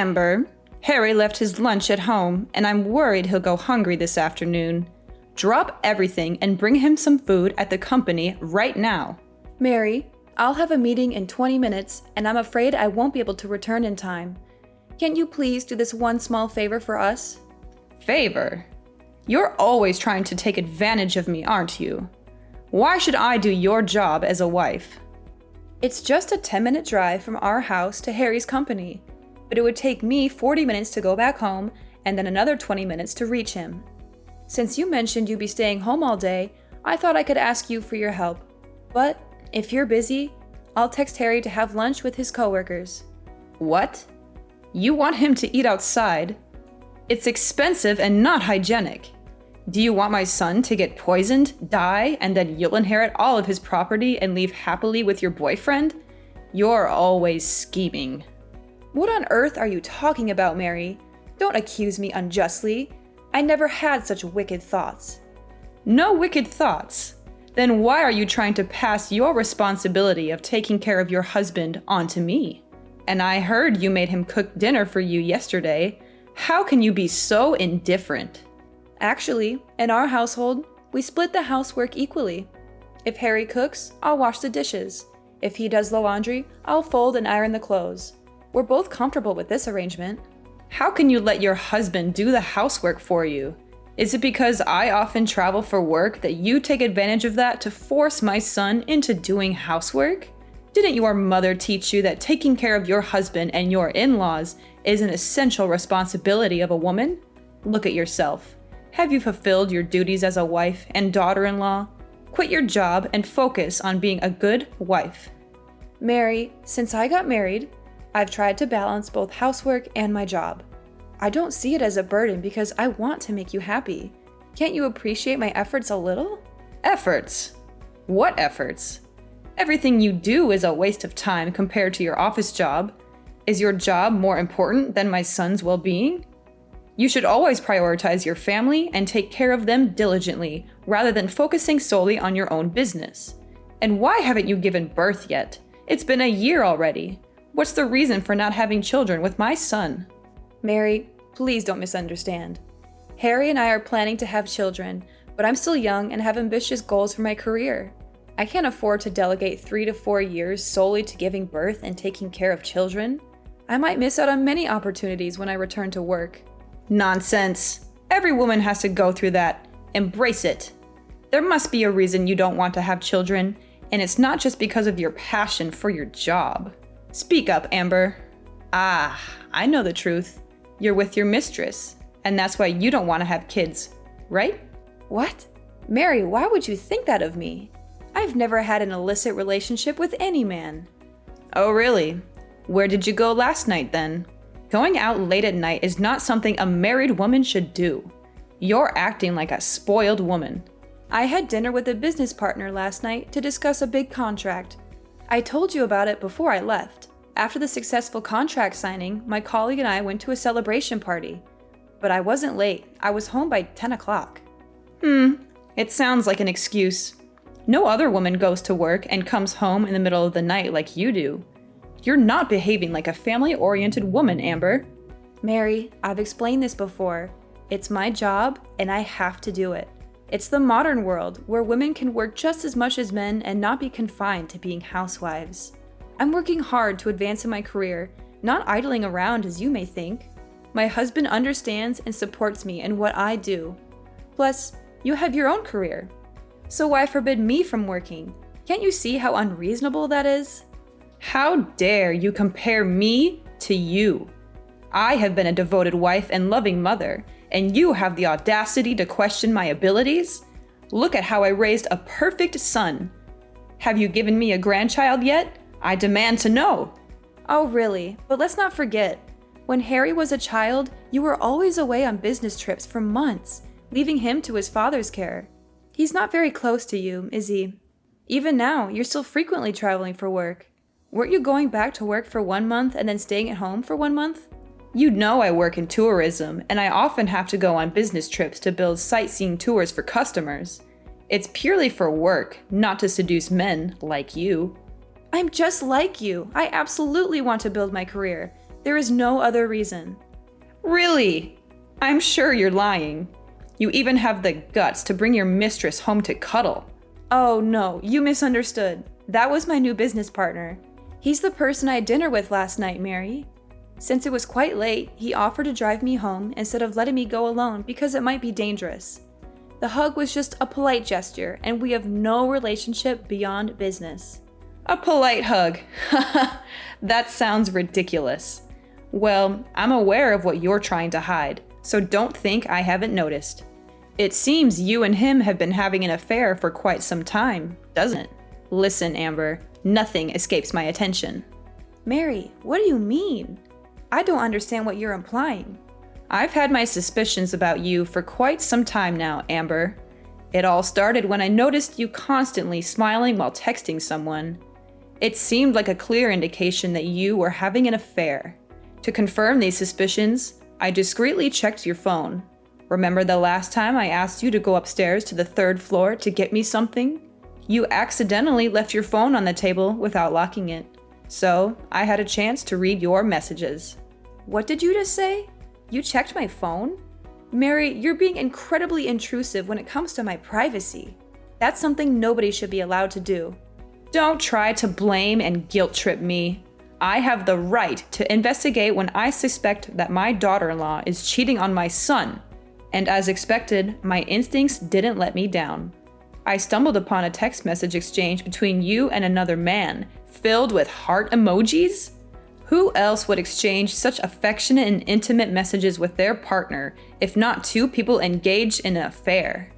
Amber, Harry left his lunch at home, and I'm worried he'll go hungry this afternoon. Drop everything and bring him some food at the company right now. Mary, I'll have a meeting in 20 minutes, and I'm afraid I won't be able to return in time. Can't you please do this one small favor for us? Favor? You're always trying to take advantage of me, aren't you? Why should I do your job as a wife? It's just a 10-minute drive from our house to Harry's company, but it would take me 40 minutes to go back home and then another 20 minutes to reach him. Since you mentioned you'd be staying home all day, I thought I could ask you for your help. But if you're busy, I'll text Harry to have lunch with his coworkers. What? You want him to eat outside? It's expensive and not hygienic. Do you want my son to get poisoned, die, and then you'll inherit all of his property and leave happily with your boyfriend? You're always scheming. What on earth are you talking about, Mary? Don't accuse me unjustly. I never had such wicked thoughts. No wicked thoughts? Then why are you trying to pass your responsibility of taking care of your husband onto me? And I heard you made him cook dinner for you yesterday. How can you be so indifferent? Actually, in our household, we split the housework equally. If Harry cooks, I'll wash the dishes. If he does the laundry, I'll fold and iron the clothes. We're both comfortable with this arrangement. How can you let your husband do the housework for you? Is it because I often travel for work that you take advantage of that to force my son into doing housework? Didn't your mother teach you that taking care of your husband and your in-laws is an essential responsibility of a woman? Look at yourself. Have you fulfilled your duties as a wife and daughter-in-law? Quit your job and focus on being a good wife. Mary, since I got married, I've tried to balance both housework and my job. I don't see it as a burden because I want to make you happy. Can't you appreciate my efforts a little? Efforts? What efforts? Everything you do is a waste of time compared to your office job. Is your job more important than my son's well-being? You should always prioritize your family and take care of them diligently, rather than focusing solely on your own business. And why haven't you given birth yet? It's been a year already. What's the reason for not having children with my son? Mary, please don't misunderstand. Harry and I are planning to have children, but I'm still young and have ambitious goals for my career. I can't afford to delegate 3 to 4 years solely to giving birth and taking care of children. I might miss out on many opportunities when I return to work. Nonsense. Every woman has to go through that. Embrace it. There must be a reason you don't want to have children, and it's not just because of your passion for your job. Speak up, Amber. Ah, I know the truth. You're with your mistress, and that's why you don't want to have kids, right? What? Mary, why would you think that of me? I've never had an illicit relationship with any man. Oh, really? Where did you go last night then? Going out late at night is not something a married woman should do. You're acting like a spoiled woman. I had dinner with a business partner last night to discuss a big contract. I told you about it before I left. After the successful contract signing, my colleague and I went to a celebration party. But I wasn't late. I was home by 10 o'clock. It sounds like an excuse. No other woman goes to work and comes home in the middle of the night like you do. You're not behaving like a family-oriented woman, Amber. Mary, I've explained this before. It's my job, and I have to do it. It's the modern world, where women can work just as much as men and not be confined to being housewives. I'm working hard to advance in my career, not idling around as you may think. My husband understands and supports me in what I do. Plus, you have your own career. So why forbid me from working? Can't you see how unreasonable that is? How dare you compare me to you? I have been a devoted wife and loving mother, and you have the audacity to question my abilities? Look at how I raised a perfect son. Have you given me a grandchild yet? I demand to know. Oh, really? But let's not forget, when Harry was a child, you were always away on business trips for months, leaving him to his father's care. He's not very close to you, is he? Even now, you're still frequently traveling for work. Weren't you going back to work for 1 month and then staying at home for 1 month? You know I work in tourism, and I often have to go on business trips to build sightseeing tours for customers. It's purely for work, not to seduce men like you. I'm just like you. I absolutely want to build my career. There is no other reason. Really? I'm sure you're lying. You even have the guts to bring your mistress home to cuddle. Oh no, you misunderstood. That was my new business partner. He's the person I had dinner with last night, Mary. Since it was quite late, he offered to drive me home instead of letting me go alone because it might be dangerous. The hug was just a polite gesture, and we have no relationship beyond business. A polite hug. That sounds ridiculous. Well, I'm aware of what you're trying to hide, so don't think I haven't noticed. It seems you and him have been having an affair for quite some time, doesn't it? Listen, Amber, nothing escapes my attention. Mary, what do you mean? I don't understand what you're implying. I've had my suspicions about you for quite some time now, Amber. It all started when I noticed you constantly smiling while texting someone. It seemed like a clear indication that you were having an affair. To confirm these suspicions, I discreetly checked your phone. Remember the last time I asked you to go upstairs to the 3rd floor to get me something? You accidentally left your phone on the table without locking it. So, I had a chance to read your messages. What did you just say? You checked my phone? Mary, you're being incredibly intrusive when it comes to my privacy. That's something nobody should be allowed to do. Don't try to blame and guilt trip me. I have the right to investigate when I suspect that my daughter-in-law is cheating on my son. And as expected, my instincts didn't let me down. I stumbled upon a text message exchange between you and another man, filled with heart emojis? Who else would exchange such affectionate and intimate messages with their partner, if not two people engaged in an affair?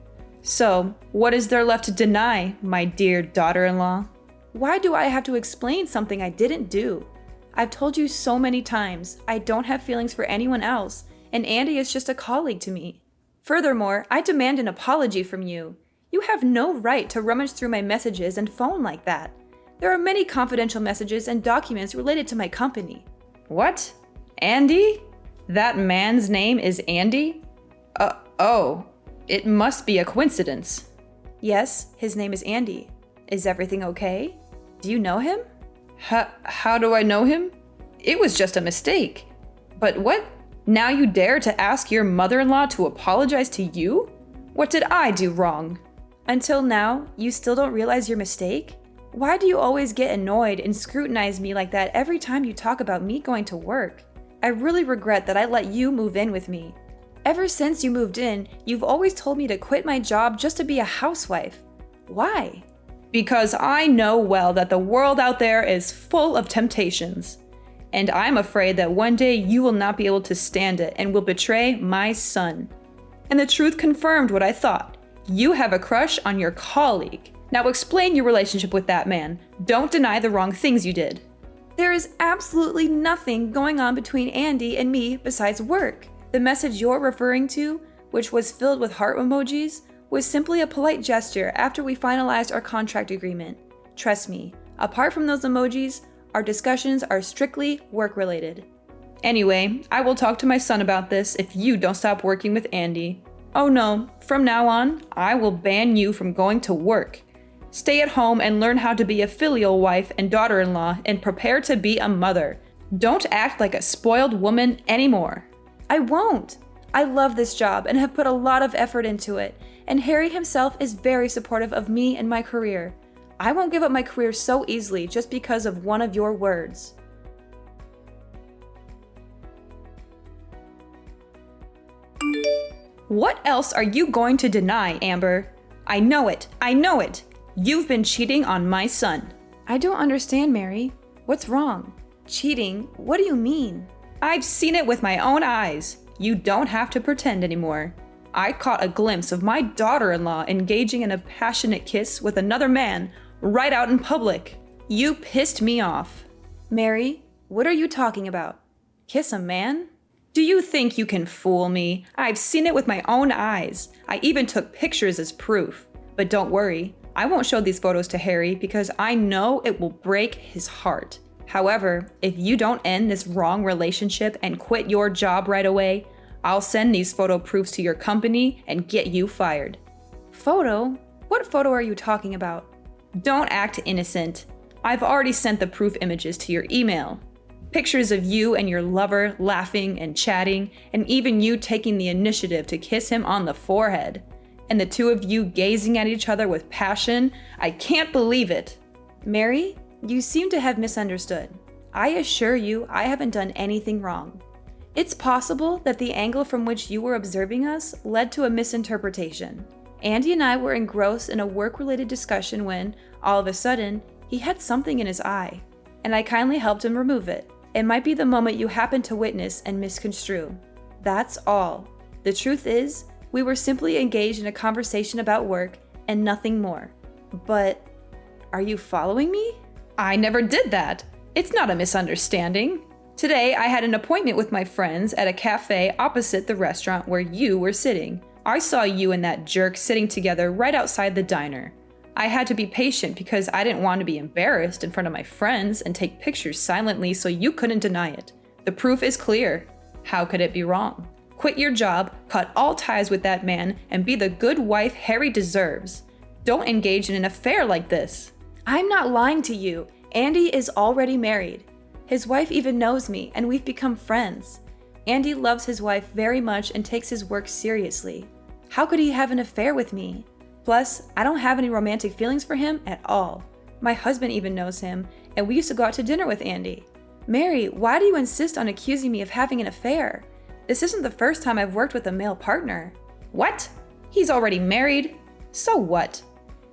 So, what is there left to deny, my dear daughter-in-law? Why do I have to explain something I didn't do? I've told you so many times, I don't have feelings for anyone else, and Andy is just a colleague to me. Furthermore, I demand an apology from you. You have no right to rummage through my messages and phone like that. There are many confidential messages and documents related to my company. What? Andy? That man's name is Andy? Oh, it must be a coincidence. Yes, his name is Andy. Is everything okay? Do you know him? How do I know him? It was just a mistake. But what? Now you dare to ask your mother-in-law to apologize to you? What did I do wrong? Until now, you still don't realize your mistake? Why do you always get annoyed and scrutinize me like that every time you talk about me going to work? I really regret that I let you move in with me. Ever since you moved in, you've always told me to quit my job just to be a housewife. Why? Because I know well that the world out there is full of temptations. And I'm afraid that one day you will not be able to stand it and will betray my son. And the truth confirmed what I thought. You have a crush on your colleague. Now explain your relationship with that man. Don't deny the wrong things you did. There is absolutely nothing going on between Andy and me besides work. The message you're referring to, which was filled with heart emojis, was simply a polite gesture after we finalized our contract agreement. Trust me, apart from those emojis, our discussions are strictly work-related. Anyway, I will talk to my son about this if you don't stop working with Andy. Oh no, from now on, I will ban you from going to work. Stay at home and learn how to be a filial wife and daughter-in-law and prepare to be a mother. Don't act like a spoiled woman anymore. I won't. I love this job and have put a lot of effort into it, and Harry himself is very supportive of me and my career. I won't give up my career so easily just because of one of your words. What else are you going to deny, Amber? I know it. I know it. You've been cheating on my son. I don't understand, Mary. What's wrong? Cheating? What do you mean? I've seen it with my own eyes. You don't have to pretend anymore. I caught a glimpse of my daughter-in-law engaging in a passionate kiss with another man right out in public. You pissed me off. Mary, what are you talking about? Kiss a man? Do you think you can fool me? I've seen it with my own eyes. I even took pictures as proof. But don't worry, I won't show these photos to Harry because I know it will break his heart. However, if you don't end this wrong relationship and quit your job right away, I'll send these photo proofs to your company and get you fired. Photo? What photo are you talking about? Don't act innocent. I've already sent the proof images to your email. Pictures of you and your lover laughing and chatting, and even you taking the initiative to kiss him on the forehead. And the two of you gazing at each other with passion. I can't believe it. Mary, you seem to have misunderstood. I assure you I haven't done anything wrong. It's possible that the angle from which you were observing us led to a misinterpretation. Andy and I were engrossed in a work-related discussion when, all of a sudden, he had something in his eye, and I kindly helped him remove it. It might be the moment you happened to witness and misconstrue. That's all. The truth is, we were simply engaged in a conversation about work and nothing more. But, are you following me? I never did that. It's not a misunderstanding. Today, I had an appointment with my friends at a cafe opposite the restaurant where you were sitting. I saw you and that jerk sitting together right outside the diner. I had to be patient because I didn't want to be embarrassed in front of my friends and take pictures silently so you couldn't deny it. The proof is clear. How could it be wrong? Quit your job, cut all ties with that man, and be the good wife Harry deserves. Don't engage in an affair like this. I'm not lying to you. Andy is already married. His wife even knows me, and we've become friends. Andy loves his wife very much and takes his work seriously. How could he have an affair with me? Plus, I don't have any romantic feelings for him at all. My husband even knows him, and we used to go out to dinner with Andy. Mary, why do you insist on accusing me of having an affair? This isn't the first time I've worked with a male partner. What? He's already married? So what?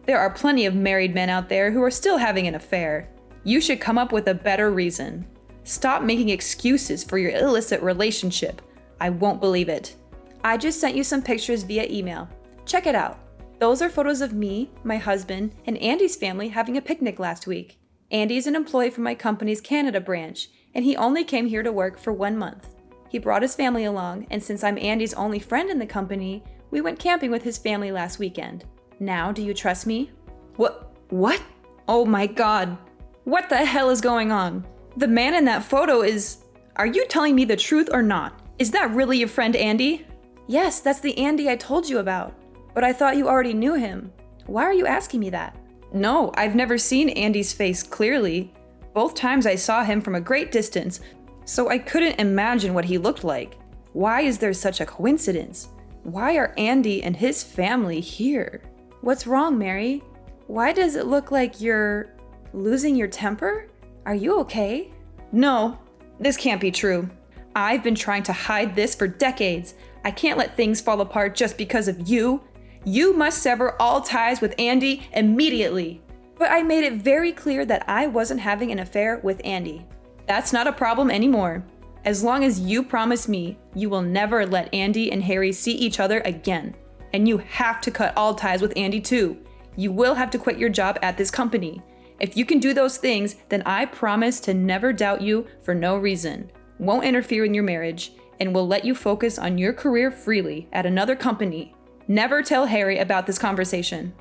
There are plenty of married men out there who are still having an affair. You should come up with a better reason. Stop making excuses for your illicit relationship. I won't believe it. I just sent you some pictures via email. Check it out. Those are photos of me, my husband, and Andy's family having a picnic last week. Andy's an employee for my company's Canada branch, and he only came here to work for 1 month. He brought his family along, and since I'm Andy's only friend in the company, we went camping with his family last weekend. Now, do you trust me? What? Oh my God. What the hell is going on? The man in that photo is... Are you telling me the truth or not? Is that really your friend Andy? Yes, that's the Andy I told you about. But I thought you already knew him. Why are you asking me that? No, I've never seen Andy's face clearly. Both times I saw him from a great distance, so I couldn't imagine what he looked like. Why is there such a coincidence? Why are Andy and his family here? What's wrong, Mary? Why does it look like you're losing your temper? Are you okay? No, this can't be true. I've been trying to hide this for decades. I can't let things fall apart just because of you. You must sever all ties with Andy immediately. But I made it very clear that I wasn't having an affair with Andy. That's not a problem anymore. As long as you promise me, you will never let Andy and Harry see each other again. And you have to cut all ties with Andy too. You will have to quit your job at this company. If you can do those things, then I promise to never doubt you for no reason, won't interfere in your marriage, and will let you focus on your career freely at another company. Never tell Harry about this conversation.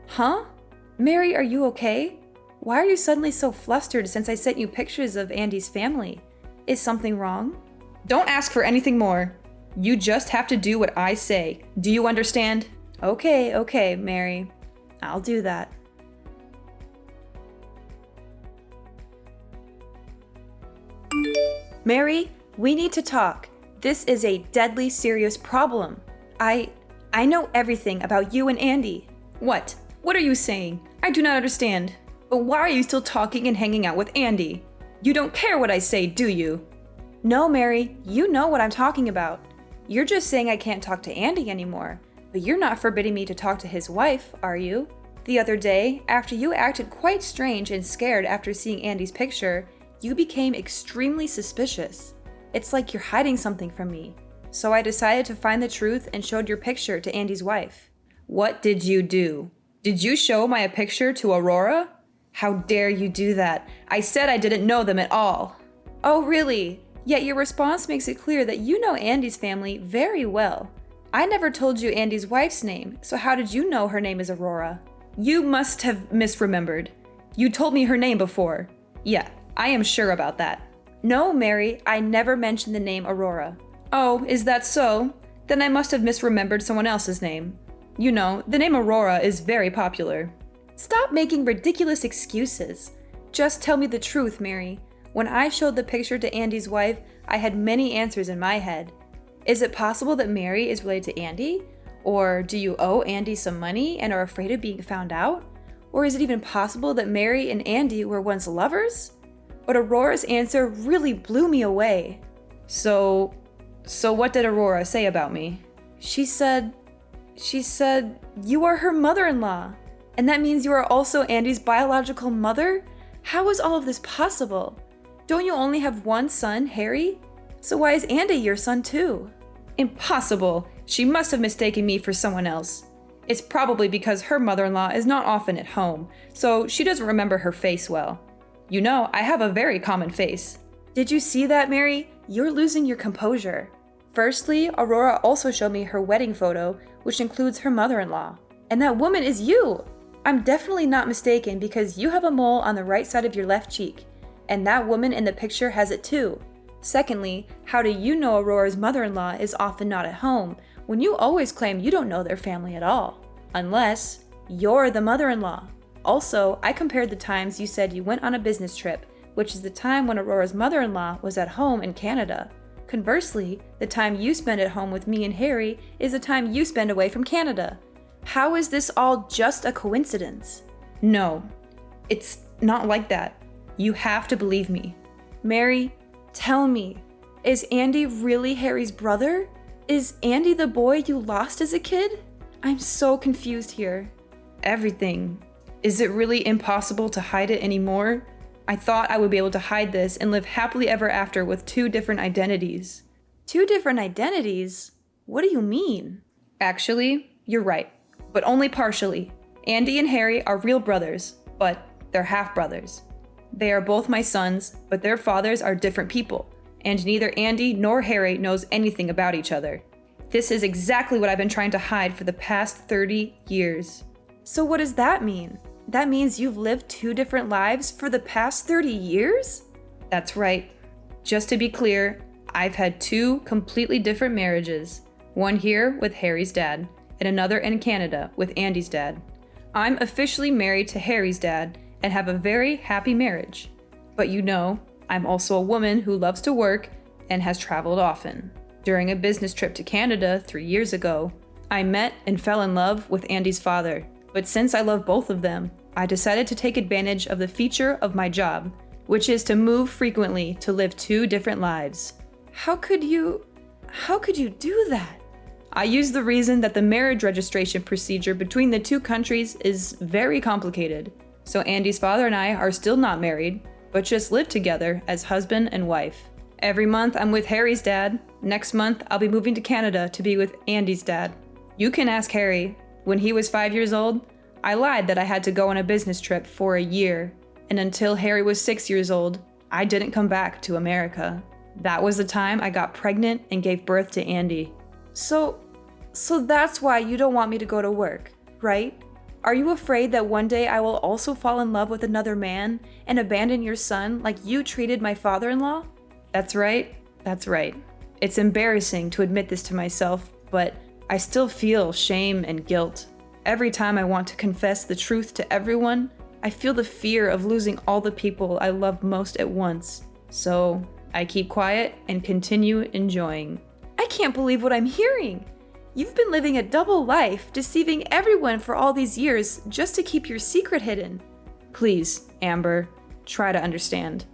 Huh? Mary, are you okay? Why are you suddenly so flustered since I sent you pictures of Andy's family? Is something wrong? Don't ask for anything more. You just have to do what I say. Do you understand? Okay, Mary. I'll do that. Mary, we need to talk. This is a deadly serious problem. I know everything about you and Andy. What? What are you saying? I do not understand. But why are you still talking and hanging out with Andy? You don't care what I say, do you? No, Mary, you know what I'm talking about. You're just saying I can't talk to Andy anymore, but you're not forbidding me to talk to his wife, are you? The other day, after you acted quite strange and scared after seeing Andy's picture, you became extremely suspicious. It's like you're hiding something from me. So I decided to find the truth and showed your picture to Andy's wife. What did you do? Did you show my picture to Aurora? How dare you do that? I said I didn't know them at all. Oh, really? Yet your response makes it clear that you know Andy's family very well. I never told you Andy's wife's name, so how did you know her name is Aurora? You must have misremembered. You told me her name before. Yeah, I am sure about that. No, Mary, I never mentioned the name Aurora. Oh, is that so? Then I must have misremembered someone else's name. You know, the name Aurora is very popular. Stop making ridiculous excuses. Just tell me the truth, Mary. When I showed the picture to Andy's wife, I had many answers in my head. Is it possible that Mary is related to Andy? Or do you owe Andy some money and are afraid of being found out? Or is it even possible that Mary and Andy were once lovers? But Aurora's answer really blew me away. So what did Aurora say about me? She said, you are her mother-in-law. And that means you are also Andy's biological mother? How is all of this possible? Don't you only have one son, Harry? So why is Andy your son too? Impossible! She must have mistaken me for someone else. It's probably because her mother-in-law is not often at home, so she doesn't remember her face well. You know, I have a very common face. Did you see that, Mary? You're losing your composure. Firstly, Aurora also showed me her wedding photo, which includes her mother-in-law. And that woman is you! I'm definitely not mistaken because you have a mole on the right side of your left cheek, and that woman in the picture has it too. Secondly, how do you know Aurora's mother-in-law is often not at home when you always claim you don't know their family at all? Unless you're the mother-in-law. Also, I compared the times you said you went on a business trip, which is the time when Aurora's mother-in-law was at home in Canada. Conversely, the time you spend at home with me and Harry is the time you spend away from Canada. How is this all just a coincidence? No, it's not like that. You have to believe me. Mary, tell me, is Andy really Harry's brother? Is Andy the boy you lost as a kid? I'm so confused here. Everything. Is it really impossible to hide it anymore? I thought I would be able to hide this and live happily ever after with 2 different identities. 2 different identities? What do you mean? Actually, you're right, but only partially. Andy and Harry are real brothers, but they're half-brothers. They are both my sons, but their fathers are different people, and neither Andy nor Harry knows anything about each other. This is exactly what I've been trying to hide for the past 30 years. So what does that mean? That means you've lived 2 different lives for the past 30 years? That's right. Just to be clear, I've had 2 completely different marriages. One here with Harry's dad, and another in Canada with Andy's dad. I'm officially married to Harry's dad and have a very happy marriage. But you know, I'm also a woman who loves to work and has traveled often. During a business trip to Canada 3 years ago, I met and fell in love with Andy's father. But since I love both of them, I decided to take advantage of the feature of my job, which is to move frequently to live 2 different lives. How could you do that? I use the reason that the marriage registration procedure between the 2 countries is very complicated. So Andy's father and I are still not married, but just live together as husband and wife. Every month I'm with Harry's dad. Next month I'll be moving to Canada to be with Andy's dad. You can ask Harry. When he was 5 years old, I lied that I had to go on a business trip for a year, and until Harry was 6 years old, I didn't come back to America. That was the time I got pregnant and gave birth to Andy. So that's why you don't want me to go to work, right? Are you afraid that one day I will also fall in love with another man and abandon your son like you treated my father-in-law? That's right. It's embarrassing to admit this to myself, but I still feel shame and guilt. Every time I want to confess the truth to everyone, I feel the fear of losing all the people I love most at once. So I keep quiet and continue enjoying. I can't believe what I'm hearing. You've been living a double life, deceiving everyone for all these years just to keep your secret hidden. Please, Amber, try to understand.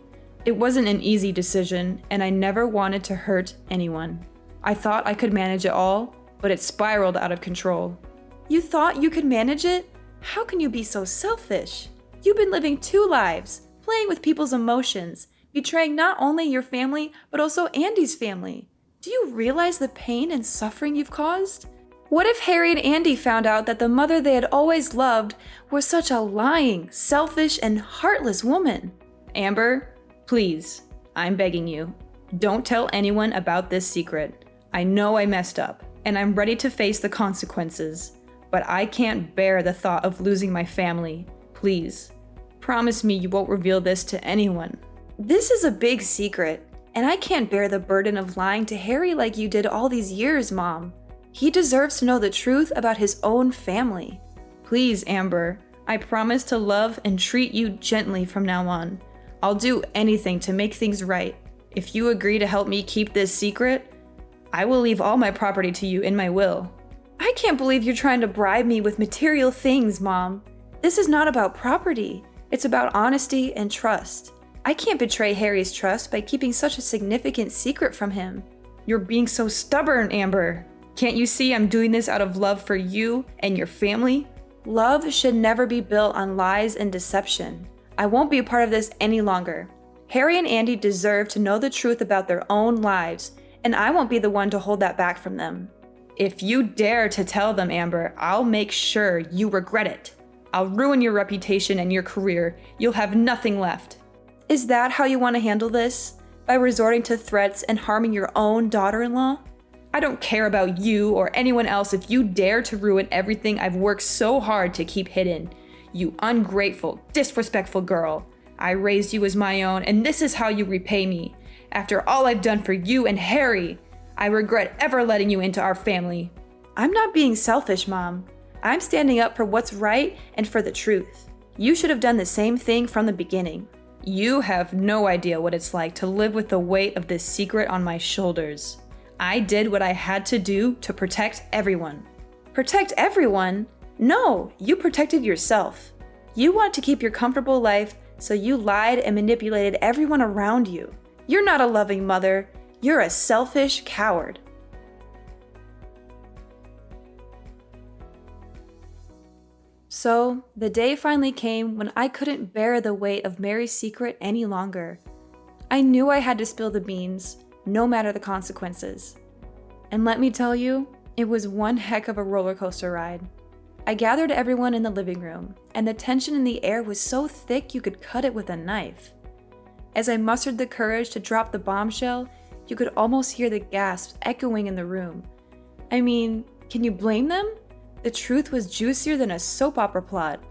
It wasn't an easy decision, and I never wanted to hurt anyone. I thought I could manage it all, but it spiraled out of control. You thought you could manage it? How can you be so selfish? You've been living 2 lives, playing with people's emotions, betraying not only your family, but also Andy's family. Do you realize the pain and suffering you've caused? What if Harry and Andy found out that the mother they had always loved was such a lying, selfish, and heartless woman? Amber, please, I'm begging you, don't tell anyone about this secret. I know I messed up, and I'm ready to face the consequences, but I can't bear the thought of losing my family. Please, promise me you won't reveal this to anyone. This is a big secret, and I can't bear the burden of lying to Harry like you did all these years, Mom. He deserves to know the truth about his own family. Please, Amber, I promise to love and treat you gently from now on. I'll do anything to make things right. If you agree to help me keep this secret, I will leave all my property to you in my will. I can't believe you're trying to bribe me with material things, Mom. This is not about property. It's about honesty and trust. I can't betray Harry's trust by keeping such a significant secret from him. You're being so stubborn, Amber. Can't you see I'm doing this out of love for you and your family? Love should never be built on lies and deception. I won't be a part of this any longer. Harry and Andy deserve to know the truth about their own lives, and I won't be the one to hold that back from them. If you dare to tell them, Amber, I'll make sure you regret it. I'll ruin your reputation and your career. You'll have nothing left. Is that how you want to handle this? By resorting to threats and harming your own daughter-in-law? I don't care about you or anyone else if you dare to ruin everything I've worked so hard to keep hidden. You ungrateful, disrespectful girl. I raised you as my own, and this is how you repay me. After all I've done for you and Harry, I regret ever letting you into our family. I'm not being selfish, Mom. I'm standing up for what's right and for the truth. You should have done the same thing from the beginning. You have no idea what it's like to live with the weight of this secret on my shoulders. I did what I had to do to protect everyone. Protect everyone? No, you protected yourself. You want to keep your comfortable life, so you lied and manipulated everyone around you. You're not a loving mother. You're a selfish coward. So, the day finally came when I couldn't bear the weight of Mary's secret any longer. I knew I had to spill the beans, no matter the consequences. And let me tell you, it was one heck of a roller coaster ride. I gathered everyone in the living room, and the tension in the air was so thick you could cut it with a knife. As I mustered the courage to drop the bombshell, you could almost hear the gasps echoing in the room. I mean, can you blame them? The truth was juicier than a soap opera plot.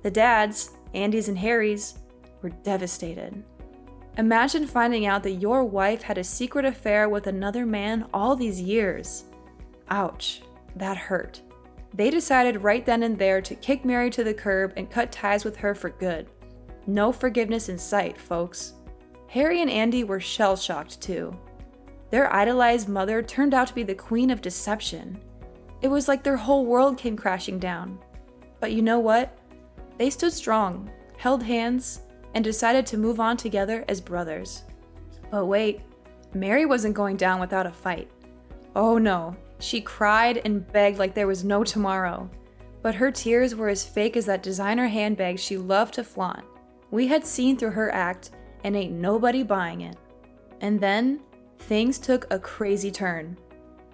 The dads, Andy's and Harry's, were devastated. Imagine finding out that your wife had a secret affair with another man all these years. Ouch, that hurt. They decided right then and there to kick Mary to the curb and cut ties with her for good. No forgiveness in sight, folks. Harry and Andy were shell-shocked too. Their idolized mother turned out to be the queen of deception. It was like their whole world came crashing down. But you know what? They stood strong, held hands, and decided to move on together as brothers. But wait, Mary wasn't going down without a fight. Oh no, she cried and begged like there was no tomorrow. But her tears were as fake as that designer handbag she loved to flaunt. We had seen through her act, and ain't nobody buying it. And then, things took a crazy turn.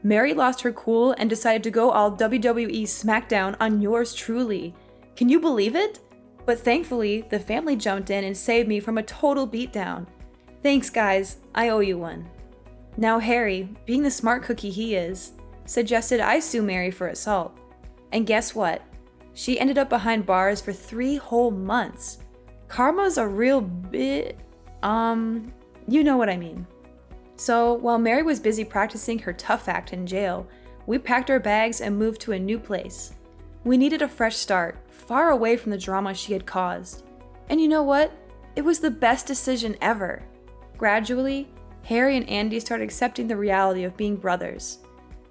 Mary lost her cool and decided to go all WWE SmackDown on yours truly. Can you believe it? But thankfully, the family jumped in and saved me from a total beatdown. Thanks, guys. I owe you one. Now Harry, being the smart cookie he is, suggested I sue Mary for assault. And guess what? She ended up behind bars for 3 whole months. Karma's a real bit... you know what I mean. So, while Mary was busy practicing her tough act in jail, we packed our bags and moved to a new place. We needed a fresh start, far away from the drama she had caused. And you know what? It was the best decision ever. Gradually, Harry and Andy started accepting the reality of being brothers.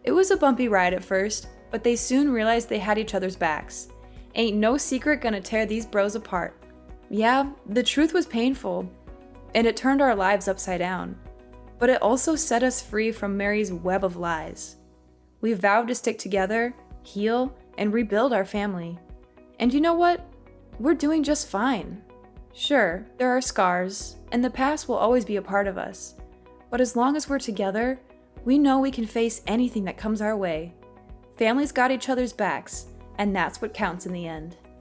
It was a bumpy ride at first, but they soon realized they had each other's backs. Ain't no secret gonna tear these bros apart. Yeah, the truth was painful, and it turned our lives upside down. But it also set us free from Mary's web of lies. We vowed to stick together, heal, and rebuild our family. And you know what? We're doing just fine. Sure, there are scars, and the past will always be a part of us. But as long as we're together, we know we can face anything that comes our way. Families got each other's backs, and that's what counts in the end.